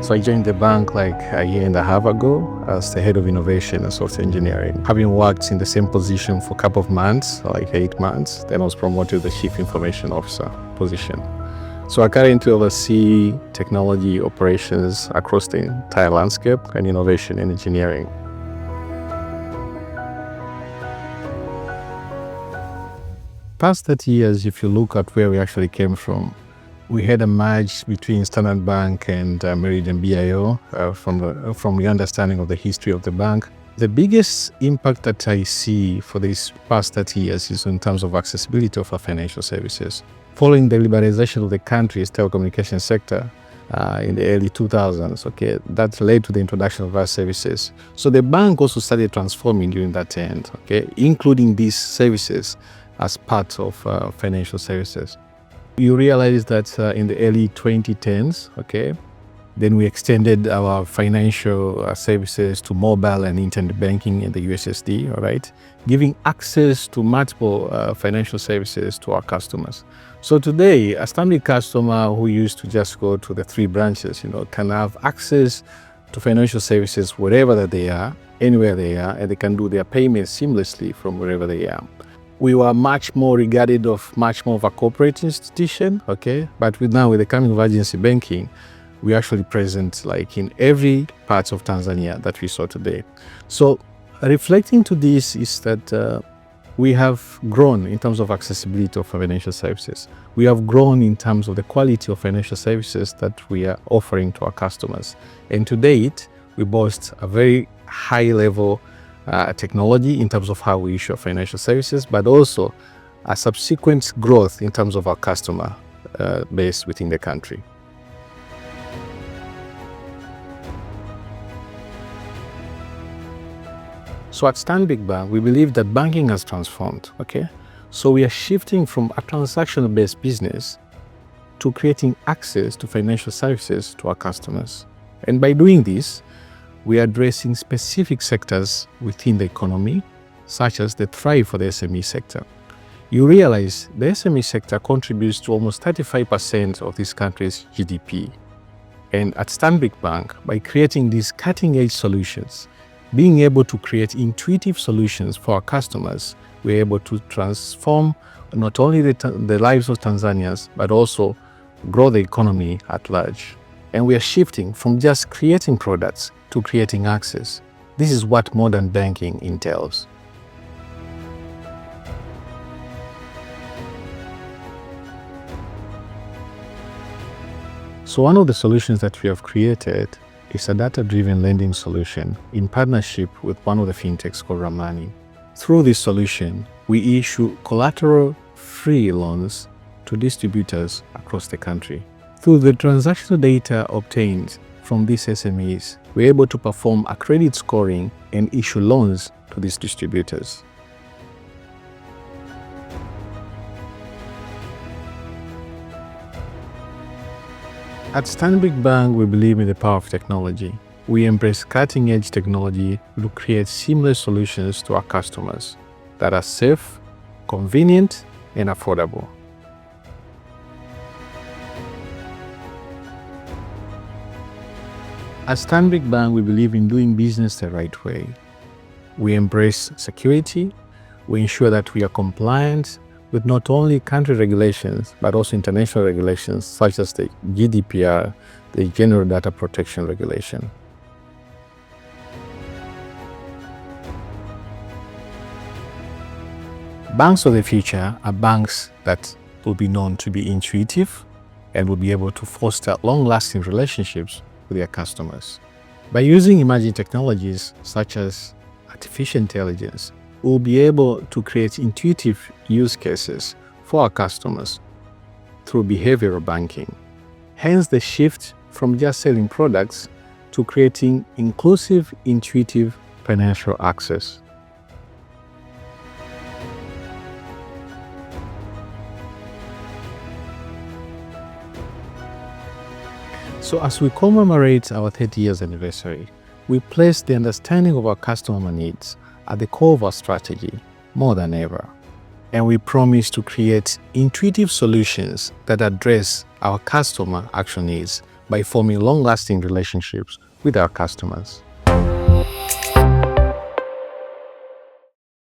So I joined the bank like a year and a half ago as the head of innovation and software engineering. Having worked in the same position for a couple of months, like 8 months, then I was promoted to the chief information officer position. So I currently oversee technology operations across the entire landscape and innovation and engineering. Past 30 years, if you look at where we actually came from, we had a merge between Standard Bank and Meridian BIO from the understanding of the history of the bank. The biggest impact that I see for these past 30 years is in terms of accessibility of our financial services. Following the liberalization of the country's telecommunication sector in the early 2000s, that led to the introduction of our services. So the bank also started transforming during that end, including these services as part of financial services. You realize that in the early 2010s, then we extended our financial services to mobile and internet banking and the USSD, giving access to multiple financial services to our customers. So today, a Stanbic customer who used to just go to the 3 branches, can have access to financial services wherever that they are, anywhere they are, and they can do their payments seamlessly from wherever they are. We were much more regarded much more of a corporate institution, but now with the coming of agency banking, we're actually present like in every part of Tanzania that we saw today. So reflecting to this is that we have grown in terms of accessibility of financial services. We have grown in terms of the quality of financial services that we are offering to our customers. And to date, we boast a very high level technology in terms of how we issue financial services, but also a subsequent growth in terms of our customer base within the country. So at Stanbic Bank, we believe that banking has transformed, So we are shifting from a transactional-based business to creating access to financial services to our customers. And by doing this, we are addressing specific sectors within the economy, such as the thrive for the SME sector. You realize the SME sector contributes to almost 35% of this country's GDP. And at Stanbic Bank, by creating these cutting-edge solutions, being able to create intuitive solutions for our customers, we're able to transform not only the lives of Tanzanians, but also grow the economy at large. And we are shifting from just creating products to creating access. This is what modern banking entails. So one of the solutions that we have created is a data-driven lending solution in partnership with one of the fintechs called Ramani. Through this solution, we issue collateral-free loans to distributors across the country. Through the transactional data obtained from these SMEs, we're able to perform a credit scoring and issue loans to these distributors. At Stanbic Bank, we believe in the power of technology. We embrace cutting-edge technology to create seamless solutions to our customers that are safe, convenient, and affordable. At Stanbic Bank, we believe in doing business the right way. We embrace security. We ensure that we are compliant with not only country regulations, but also international regulations such as the GDPR, the General Data Protection Regulation. Banks of the future are banks that will be known to be intuitive and will be able to foster long-lasting relationships with their customers. By using emerging technologies such as artificial intelligence, we'll be able to create intuitive use cases for our customers through behavioral banking. Hence the shift from just selling products to creating inclusive, intuitive financial access. So as we commemorate our 30 years anniversary, we place the understanding of our customer needs at the core of our strategy more than ever. And we promise to create intuitive solutions that address our customer action needs by forming long-lasting relationships with our customers.